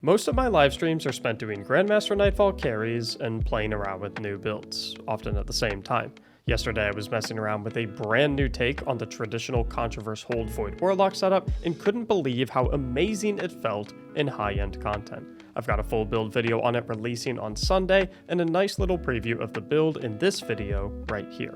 Most of my live streams are spent doing Grandmaster Nightfall carries and playing around with new builds, often at the same time. Yesterday I was messing around with a brand new take on the traditional Controverse Hold Void Warlock setup and couldn't believe how amazing it felt in high-end content. I've got a full build video on it releasing on Sunday and a nice little preview of the build in this video right here.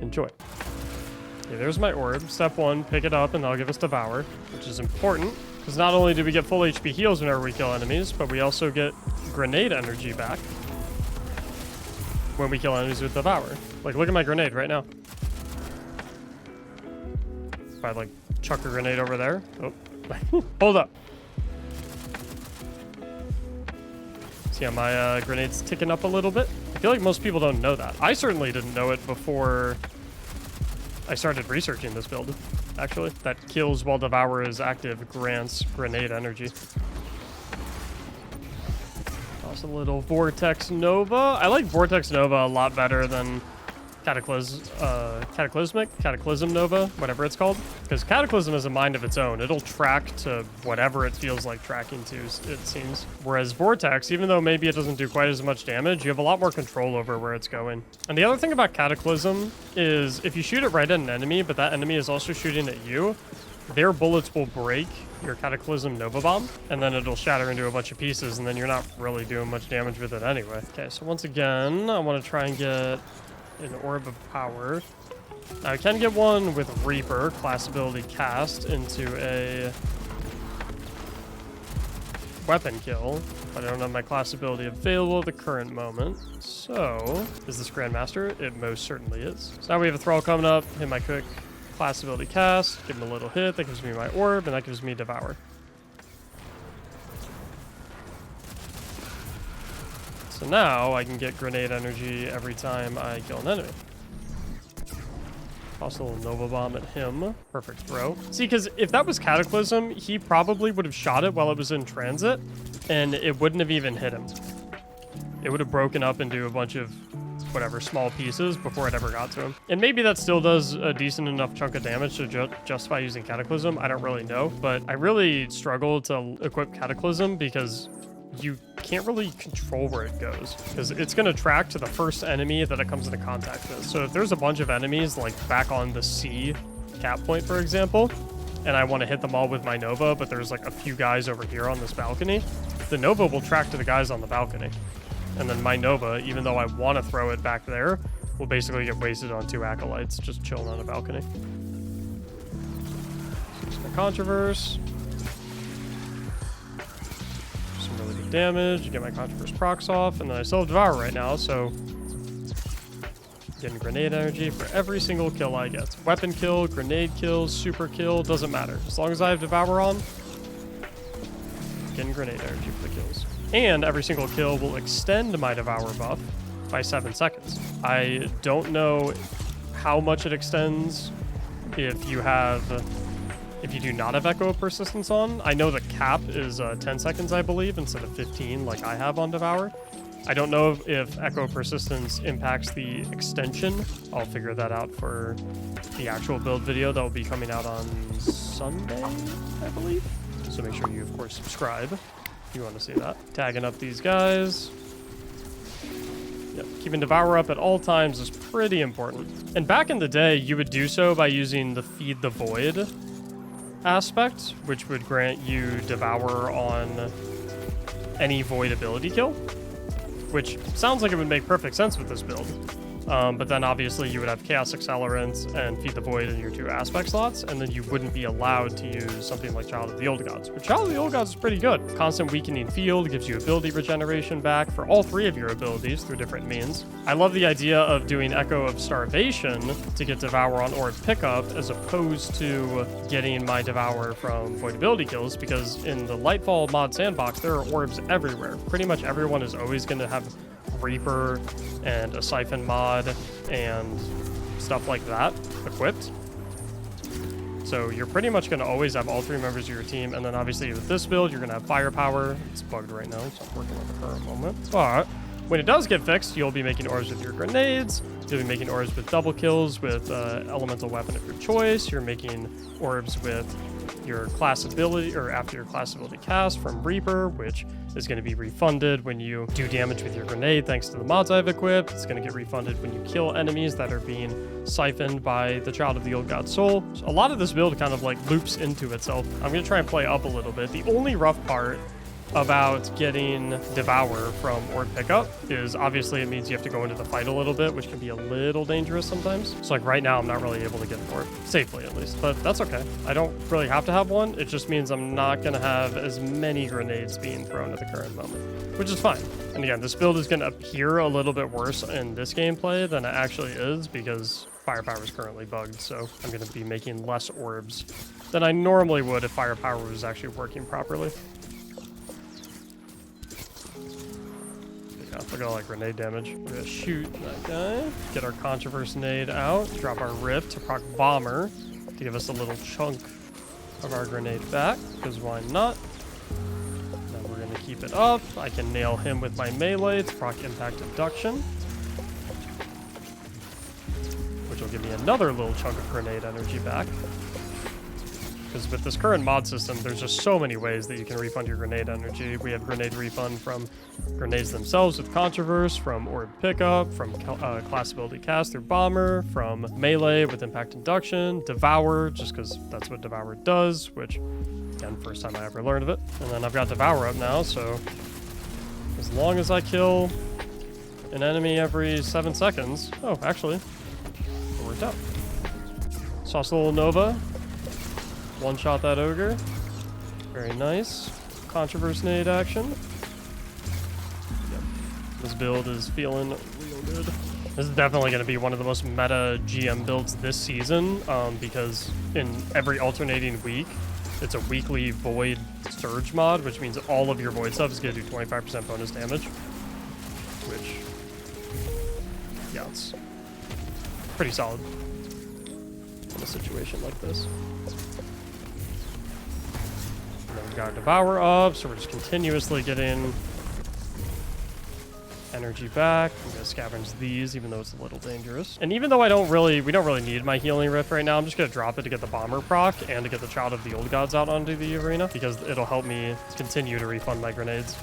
Enjoy. Okay, there's my orb. Step 1, pick it up and that'll give us Devour, which is important. Because not only do we get full HP heals whenever we kill enemies, but we also get grenade energy back when we kill enemies with Devour. Like, look at my grenade right now. If I, like, chuck a grenade over there. Oh, hold up. See how my grenade's ticking up a little bit? I feel like most people don't know that. I certainly didn't know it before I started researching this build. Actually, that kills while Devour is active grants grenade energy. Toss a little Vortex Nova. I like Vortex Nova a lot better than Cataclysm Nova, whatever it's called. Because Cataclysm is a mind of its own. It'll track to whatever it feels like tracking to, it seems. Whereas Vortex, even though maybe it doesn't do quite as much damage, you have a lot more control over where it's going. And the other thing about Cataclysm is if you shoot it right at an enemy, but that enemy is also shooting at you, their bullets will break your Cataclysm Nova Bomb, and then it'll shatter into a bunch of pieces, and then you're not really doing much damage with it anyway. Okay, so once again, I want to try and get an Orb of Power. I can get one with Reaper, class ability cast, into a weapon kill, but I don't have my class ability available at the current moment. So, is this Grandmaster? It most certainly is. So now we have a Thrall coming up, hit my quick class ability cast, give him a little hit, that gives me my Orb, and that gives me Devour. So now I can get grenade energy every time I kill an enemy. Toss a little Nova Bomb at him. Perfect throw. See, because if that was Cataclysm, he probably would have shot it while it was in transit, and it wouldn't have even hit him. It would have broken up into a bunch of whatever small pieces before it ever got to him. And maybe that still does a decent enough chunk of damage to justify using Cataclysm. I don't really know, but I really struggle to equip Cataclysm because you can't really control where it goes, because it's going to track to the first enemy that it comes into contact with. So if there's a bunch of enemies like back on the C cap point, for example, and I want to hit them all with my Nova, but there's like a few guys over here on this balcony, the Nova will track to the guys on the balcony. And then my Nova, even though I want to throw it back there, will basically get wasted on 2 acolytes just chilling on a balcony. Use my Controverse. Really good damage, get my Controverse procs off, and then I still have Devour right now, so getting grenade energy for every single kill I get. Weapon kill, grenade kill, super kill, doesn't matter. As long as I have Devour on, getting grenade energy for the kills. And every single kill will extend my Devour buff by 7 seconds. I don't know how much it extends if you do not have Echo of Persistence on. I know the cap is 10 seconds, I believe, instead of 15 like I have on Devour. I don't know if Echo of Persistence impacts the extension. I'll figure that out for the actual build video that will be coming out on Sunday, I believe. So make sure you, of course, subscribe if you want to see that. Tagging up these guys. Yep, keeping Devour up at all times is pretty important. And back in the day, you would do so by using the Feed the Void aspect, which would grant you Devour on any Void ability kill, which sounds like it would make perfect sense with this build. But then obviously you would have Chaos Accelerant and Feed the Void in your 2 aspect slots, and then you wouldn't be allowed to use something like Child of the Old Gods. But Child of the Old Gods is pretty good. Constant Weakening Field gives you ability regeneration back for all 3 of your abilities through different means. I love the idea of doing Echo of Starvation to get Devour on Orb pickup, as opposed to getting my Devour from Void ability kills, because in the Lightfall mod sandbox, there are orbs everywhere. Pretty much everyone is always going to have Reaper and a Siphon mod and stuff like that equipped. So you're pretty much going to always have all 3 members of your team, and then obviously with this build, you're going to have Firepower. It's bugged right now, so I'm working on the current moment. But When it does get fixed, you'll be making orbs with your grenades. You'll be making orbs with double kills with elemental weapon of your choice. You're making orbs with your class ability, or after your class ability cast from Reaper, which is going to be refunded when you do damage with your grenade thanks to the mods I've equipped. It's going to get refunded when you kill enemies that are being siphoned by the Child of the Old God Soul. So a lot of this build kind of like loops into itself. I'm going to try and play up a little bit. The only rough part about getting Devour from Orb Pickup is obviously it means you have to go into the fight a little bit, which can be a little dangerous sometimes. So like right now, I'm not really able to get an Orb, safely at least, but that's okay. I don't really have to have one. It just means I'm not going to have as many grenades being thrown at the current moment, which is fine. And again, this build is going to appear a little bit worse in this gameplay than it actually is because firepower is currently bugged, so I'm going to be making less orbs than I normally would if firepower was actually working properly. Look at all that grenade damage. We're gonna shoot that guy, get our Controverse nade out, drop our Rift to proc Bomber to give us a little chunk of our grenade back, because why not? Then we're gonna keep it up. I can nail him with my melee to proc Impact Abduction, which will give me another little chunk of grenade energy back. Because with this current mod system, there's just so many ways that you can refund your grenade energy. We have grenade refund from grenades themselves with Controverse, from Orb Pickup, from class ability cast through Bomber, from melee with Impact Induction, Devour, just because that's what Devour does, which, again, first time I ever learned of it. And then I've got Devour up now, so as long as I kill an enemy every 7 seconds... Oh, actually, it worked out. Sauce a little Nova. One-shot that ogre. Very nice. Controverse nade action. Yep. This build is feeling real good. This is definitely going to be one of the most meta GM builds this season, because in every alternating week, it's a weekly Void Surge mod, which means all of your Void stuff is going to do 25% bonus damage. Which, yeah, it's pretty solid in a situation like this. We've got Devour up, so we're just continuously getting energy back. I'm gonna scavenge these, even though it's a little dangerous. And even though we don't really need my healing rift right now, I'm just gonna drop it to get the Bomber proc and to get the Child of the Old Gods out onto the arena, because it'll help me continue to refund my grenades.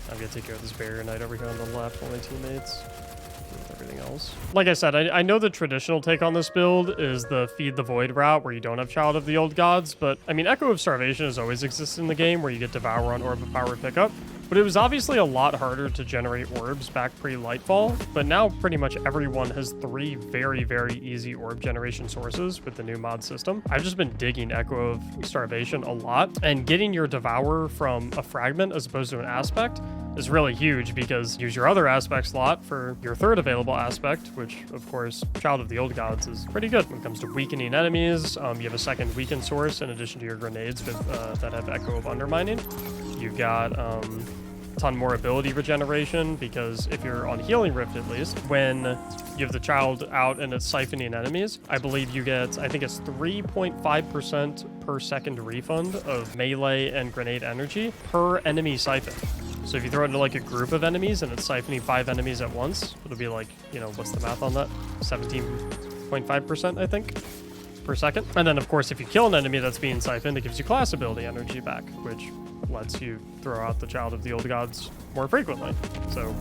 I'm gonna take care of this Barrier Knight over here on the left while my teammates with everything else. Like I said, I know the traditional take on this build is the Feed the Void route where you don't have Child of the Old Gods, but I mean, Echo of Starvation has always existed in the game where you get Devour on Orb of Power pickup, but it was obviously a lot harder to generate orbs back pre-Lightfall, but now pretty much everyone has 3 very, very easy orb generation sources with the new mod system. I've just been digging Echo of Starvation a lot, and getting your Devour from a fragment as opposed to an aspect is really huge, because use your other aspect slot for your 3rd available aspect, which of course Child of the Old Gods is pretty good when it comes to weakening enemies. You have a second weaken source in addition to your grenades with, that have Echo of Undermining. You've got a ton more ability regeneration, because if you're on Healing Rift at least, when you have the Child out and it's siphoning enemies, I believe you get, I think it's 3.5% per second refund of melee and grenade energy per enemy siphon. So if you throw it into like a group of enemies and it's siphoning 5 enemies at once, it'll be like, you know, what's the math on that? 17.5%, I think, per second. And then of course, if you kill an enemy that's being siphoned, it gives you class ability energy back, which lets you throw out the Child of the Old Gods more frequently. So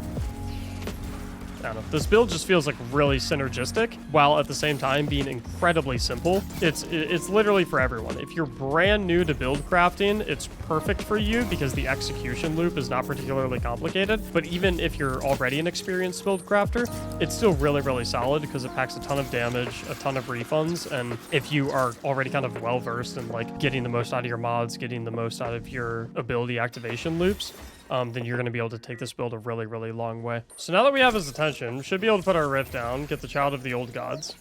I don't know. This build just feels like really synergistic, while at the same time being incredibly simple. It's literally for everyone. If you're brand new to build crafting, it's perfect for you because the execution loop is not particularly complicated. But even if you're already an experienced build crafter, it's still really, really solid because it packs a ton of damage, a ton of refunds. And if you are already kind of well versed in like getting the most out of your mods, getting the most out of your ability activation loops, then you're going to be able to take this build a really, really long way. So now that we have his attention, we should be able to put our Rift down, get the Child of the Old Gods,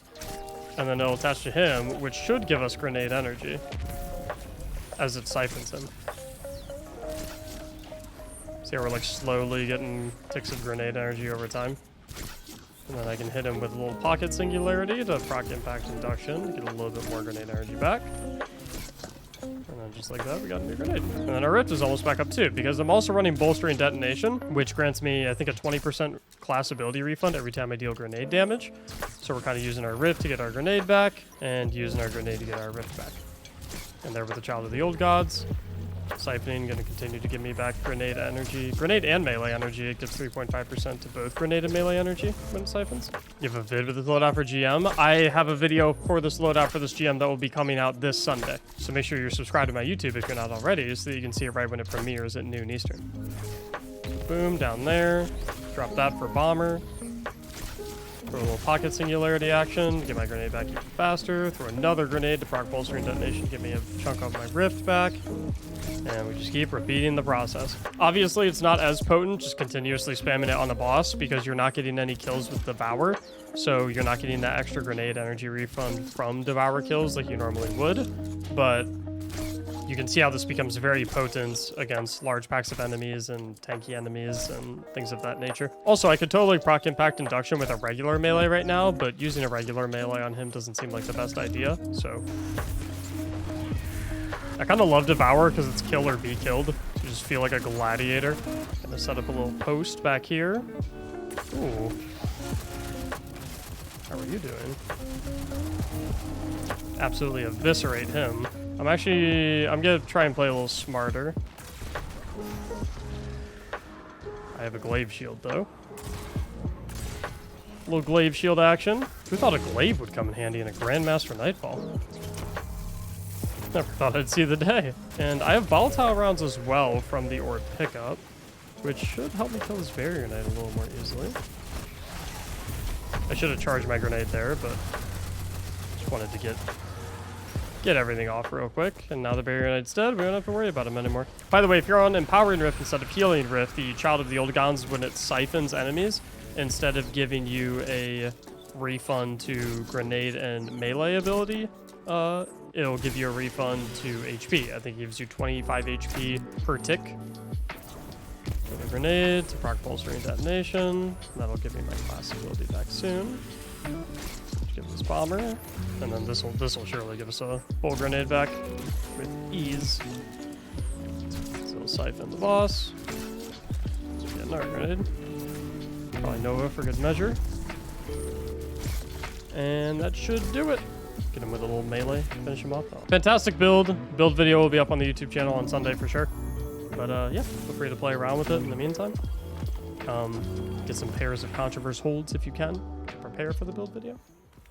and then it'll attach to him, which should give us grenade energy as it siphons him. See how we're like slowly getting ticks of grenade energy over time? And then I can hit him with a little Pocket Singularity to proc Impact Induction to get a little bit more grenade energy back. And then just like that, we got a new grenade. And then our rift is almost back up too, because I'm also running bolstering detonation, which grants me, I think, a 20% class ability refund every time I deal grenade damage. So we're kind of using our rift to get our grenade back, and using our grenade to get our rift back. And there with the Child of the Old Gods. Siphoning, going to continue to give me back grenade energy. Grenade and melee energy. It gives 3.5% to both grenade and melee energy when it siphons. You have a vid with this loadout for GM. I have a video for this loadout for this GM that will be coming out this Sunday. So make sure you're subscribed to my YouTube if you're not already, so that you can see it right when it premieres at noon Eastern. Boom, down there. Drop that for bomber. Throw a little pocket singularity action, get my grenade back even faster. Throw another grenade to proc bolstering detonation, get me a chunk of my rift back. And we just keep repeating the process. Obviously, it's not as potent, just continuously spamming it on the boss, because you're not getting any kills with Devour. So you're not getting that extra grenade energy refund from Devour kills like you normally would. But you can see how this becomes very potent against large packs of enemies and tanky enemies and things of that nature. Also, I could totally proc impact induction with a regular melee right now, but using a regular melee on him doesn't seem like the best idea, so... I kind of love Devour because it's kill or be killed. You just feel like a gladiator. Gonna set up a little post back here. Ooh. How are you doing? Absolutely eviscerate him. I'm gonna try and play a little smarter. I have a glaive shield though. A little glaive shield action. Who thought a glaive would come in handy in a Grandmaster Nightfall? Never thought I'd see the day. And I have volatile rounds as well from the orb pickup, which should help me kill this barrier knight a little more easily. I should have charged my grenade there, but just wanted to get everything off real quick. And now the barrier knight's dead, we don't have to worry about him anymore. By the way, if you're on Empowering Rift instead of Healing Rift, the Child of the Old Gods, when it siphons enemies, instead of giving you a refund to grenade and melee ability, it'll give you a refund to HP. I think it gives you 25 HP per tick. With a grenade to proc bolstering detonation. That'll give me my class ability back soon. Just give this bomber, and then this will surely give us a full grenade back with ease. So we'll siphon the boss. So get another grenade. Probably Nova for good measure. And that should do it. Get him with a little melee, finish him off. Oh. Fantastic build. Build video will be up on the YouTube channel on Sunday for sure. But yeah, feel free to play around with it in the meantime. Get some pairs of Controverse holds if you can. Prepare for the build video.